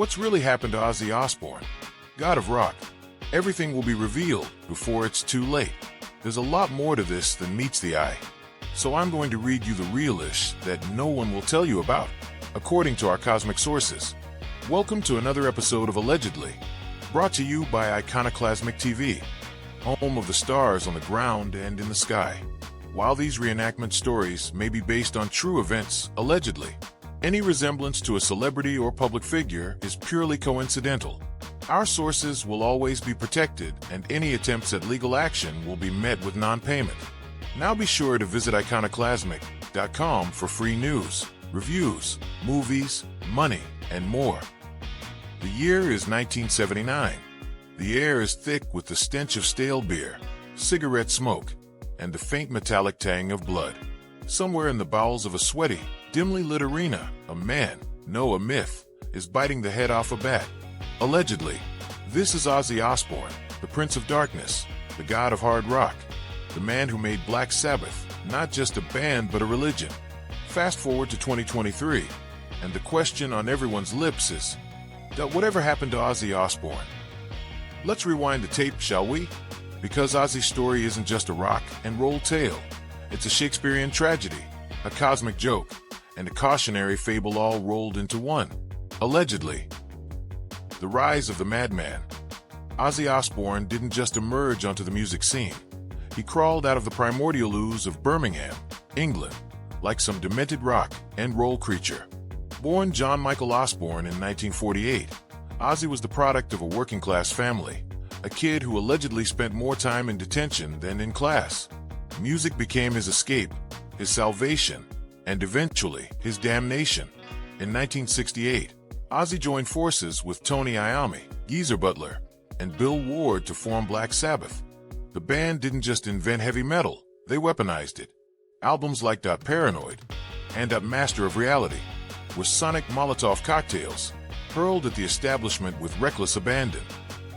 What's really happened to Ozzy Osbourne, God of Rock? Everything will be revealed before it's too late. There's a lot more to this than meets the eye. So I'm going to read you the real-ish that no one will tell you about, according to our cosmic sources. Welcome to another episode of Allegedly, brought to you by 𝗢𝗀𝗇𝗏, home of the stars on the ground and in the sky. While these reenactment stories may be based on true events, allegedly, any resemblance to a celebrity or public figure is purely coincidental. Our sources will always be protected, and any attempts at legal action will be met with non-payment. Now be sure to visit 𝗢𝗀𝗇𝗏 for free news, reviews, movies, money, and more. The year is 1979. The air is thick with the stench of stale beer, cigarette smoke, and the faint metallic tang of blood. Somewhere in the bowels of a sweaty, dimly lit arena, a man, no, a myth, is biting the head off a bat. Allegedly, this is Ozzy Osbourne, the Prince of Darkness, the God of Hard Rock, the man who made Black Sabbath not just a band but a religion. Fast forward to 2023, and the question on everyone's lips is, whatever happened to Ozzy Osbourne? Let's rewind the tape, shall we? Because Ozzy's story isn't just a rock and roll tale. It's a Shakespearean tragedy, a cosmic joke, and a cautionary fable all rolled into one. Allegedly. The rise of the madman. Ozzy Osbourne didn't just emerge onto the music scene. He crawled out of the primordial ooze of Birmingham, England, like some demented rock and roll creature. Born John Michael Osborne in 1948, Ozzy was the product of a working-class family, a kid who allegedly spent more time in detention than in class. Music became his escape, his salvation, and eventually his damnation. In 1968, Ozzy joined forces with Tony Iommi, Geezer Butler, and Bill Ward to form Black Sabbath. The band didn't just invent heavy metal, they weaponized it. Albums like 𝗢𝗏𝗏𝗏 and 𝗢𝗏 of Reality were sonic Molotov cocktails, hurled at the establishment with reckless abandon.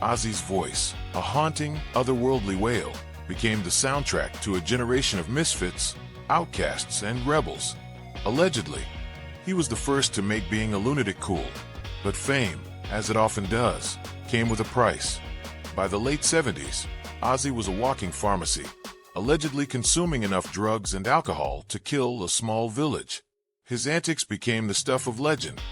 Ozzy's voice, a haunting, otherworldly wail, became the soundtrack to a generation of misfits, outcasts, and rebels. Allegedly, he was the first to make being a lunatic cool. But fame, as it often does, came with a price. By the late 70s, Ozzy was a walking pharmacy, allegedly consuming enough drugs and alcohol to kill a small village. His antics became the stuff of legend,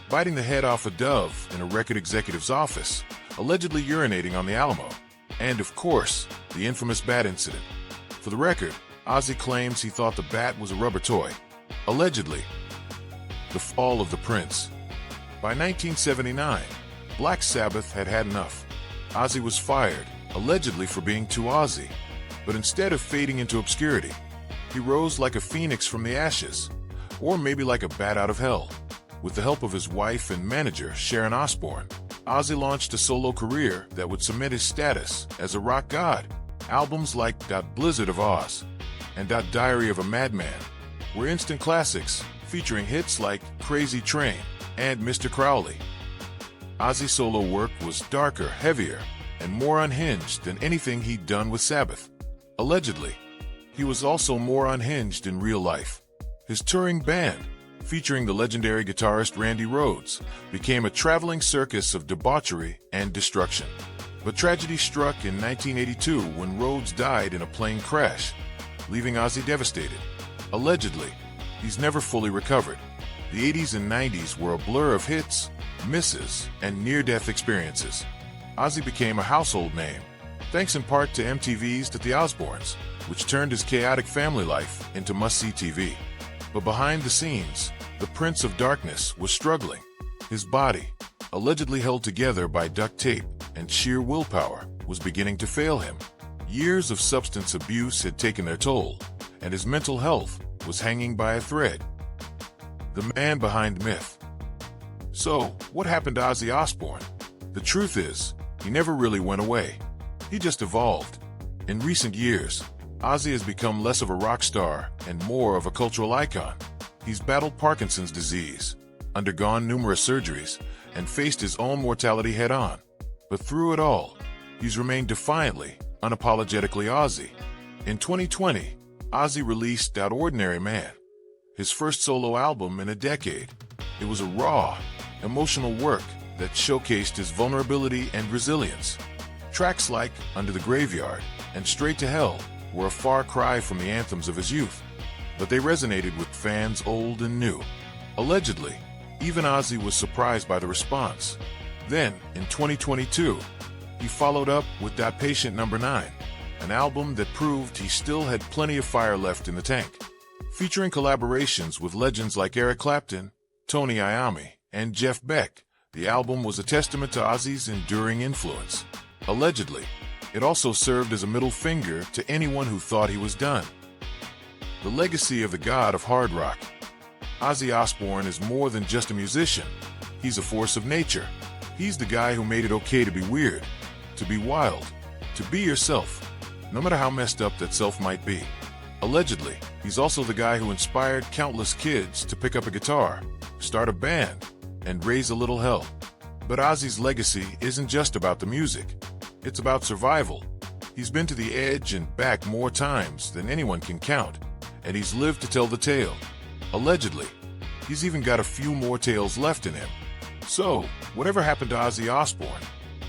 biting the head off a dove in a record executive's office, allegedly urinating on the Alamo, and of course, the infamous bat incident. For the record, Ozzy claims he thought the bat was a rubber toy. Allegedly. The fall of the Prince. By 1979, Black Sabbath had had enough. Ozzy was fired, allegedly for being too Ozzy. But instead of fading into obscurity, he rose like a phoenix from the ashes, or maybe like a bat out of hell. With the help of his wife and manager, Sharon Osbourne, Ozzy launched a solo career that would cement his status as a rock god. Albums like 𝗢𝗏𝗏𝗏 and 𝗢𝗏𝗏𝗏 of a Madman were instant classics, featuring hits like Crazy Train and Mr. Crowley. Ozzy's solo work was darker, heavier, and more unhinged than anything he'd done with Sabbath. Allegedly, he was also more unhinged in real life. His touring band, featuring the legendary guitarist Randy Rhoads, became a traveling circus of debauchery and destruction. But tragedy struck in 1982 when Rhoads died in a plane crash, leaving Ozzy devastated. Allegedly, he's never fully recovered. The 80s and 90s were a blur of hits, misses, and near-death experiences. Ozzy became a household name, thanks in part to MTV's The Osbournes, which turned his chaotic family life into must-see TV. But behind the scenes, the Prince of Darkness was struggling. His body, allegedly held together by duct tape and sheer willpower, was beginning to fail him. Years of substance abuse had taken their toll, and his mental health was hanging by a thread. The man behind myth. So, what happened to Ozzy Osbourne? The truth is, he never really went away. He just evolved. In recent years, Ozzy has become less of a rock star and more of a cultural icon. He's battled Parkinson's disease, undergone numerous surgeries, and faced his own mortality head-on. But through it all, he's remained defiantly, unapologetically Ozzy. In 2020, Ozzy released 𝗢𝗏𝗏𝗏𝗏, his first solo album in a decade. It was a raw, emotional work that showcased his vulnerability and resilience. Tracks like Under the Graveyard and Straight to Hell were a far cry from the anthems of his youth, but they resonated with fans old and new. Allegedly, even Ozzy was surprised by the response. Then, in 2022, he followed up with 𝗢𝗇𝘇𝗶𝗲, an album that proved he still had plenty of fire left in the tank. Featuring collaborations with legends like Eric Clapton, Tony Iommi, and Jeff Beck, the album was a testament to Ozzy's enduring influence. Allegedly, it also served as a middle finger to anyone who thought he was done. The legacy of the god of hard rock. Ozzy Osbourne is more than just a musician. He's a force of nature. He's the guy who made it okay to be weird, to be wild, to be yourself, no matter how messed up that self might be. Allegedly, he's also the guy who inspired countless kids to pick up a guitar, start a band, and raise a little hell. But Ozzy's legacy isn't just about the music. It's about survival. He's been to the edge and back more times than anyone can count, and he's lived to tell the tale. Allegedly, he's even got a few more tales left in him. So, whatever happened to Ozzy Osbourne,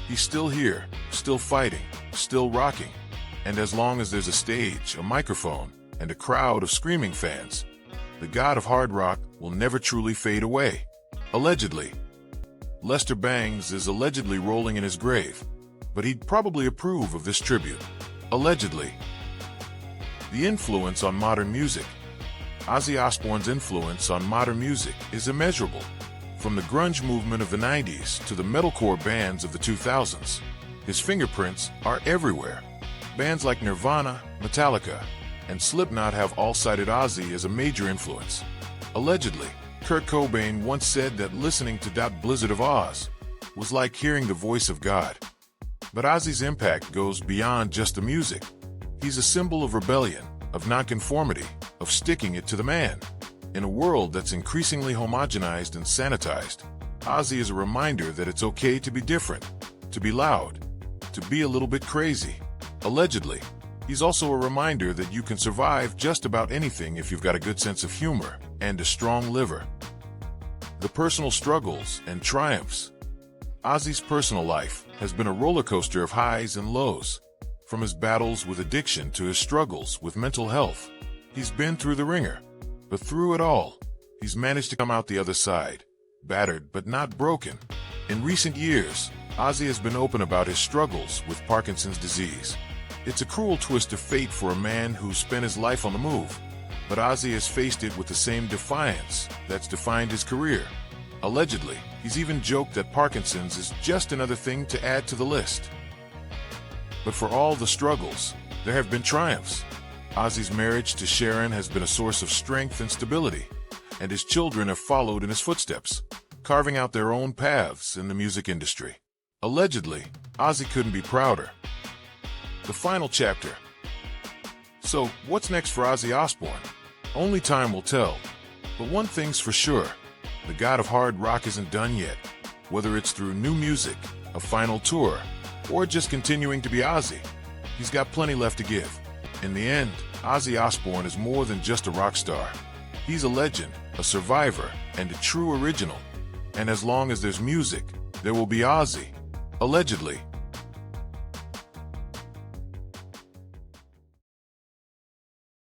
he's still here, still fighting, still rocking. And as long as there's a stage, a microphone, and a crowd of screaming fans, the god of hard rock will never truly fade away. Allegedly. Lester Bangs is allegedly rolling in his grave, but he'd probably approve of this tribute. Allegedly. The influence on modern music. Ozzy Osbourne's influence on modern music is immeasurable. From the grunge movement of the 90s to the metalcore bands of the 2000s, his fingerprints are everywhere. Bands like Nirvana, Metallica, and Slipknot have all cited Ozzy as a major influence. Allegedly, Kurt Cobain once said that listening to 𝗢𝗿𝗶𝗲 was like hearing the voice of God. But Ozzy's impact goes beyond just the music. He's a symbol of rebellion, of nonconformity, of sticking it to the man. In a world that's increasingly homogenized and sanitized, Ozzy is a reminder that it's okay to be different, to be loud, to be a little bit crazy. Allegedly, he's also a reminder that you can survive just about anything if you've got a good sense of humor and a strong liver. The personal struggles and triumphs. Ozzy's personal life has been a roller coaster of highs and lows. From his battles with addiction to his struggles with mental health, he's been through the ringer. But through it all, he's managed to come out the other side, battered but not broken. In recent years, Ozzy has been open about his struggles with Parkinson's disease. It's a cruel twist of fate for a man who's spent his life on the move, but Ozzy has faced it with the same defiance that's defined his career. Allegedly, he's even joked that Parkinson's is just another thing to add to the list. But for all the struggles, there have been triumphs. Ozzy's marriage to Sharon has been a source of strength and stability, and his children have followed in his footsteps, carving out their own paths in the music industry. Allegedly, Ozzy couldn't be prouder. The final chapter. So, what's next for Ozzy Osbourne? Only time will tell. But one thing's for sure, the god of hard rock isn't done yet. Whether it's through new music, a final tour, or just continuing to be Ozzy, he's got plenty left to give. In the end, Ozzy Osbourne is more than just a rock star. He's a legend, a survivor, and a true original. And as long as there's music, there will be Ozzy. Allegedly.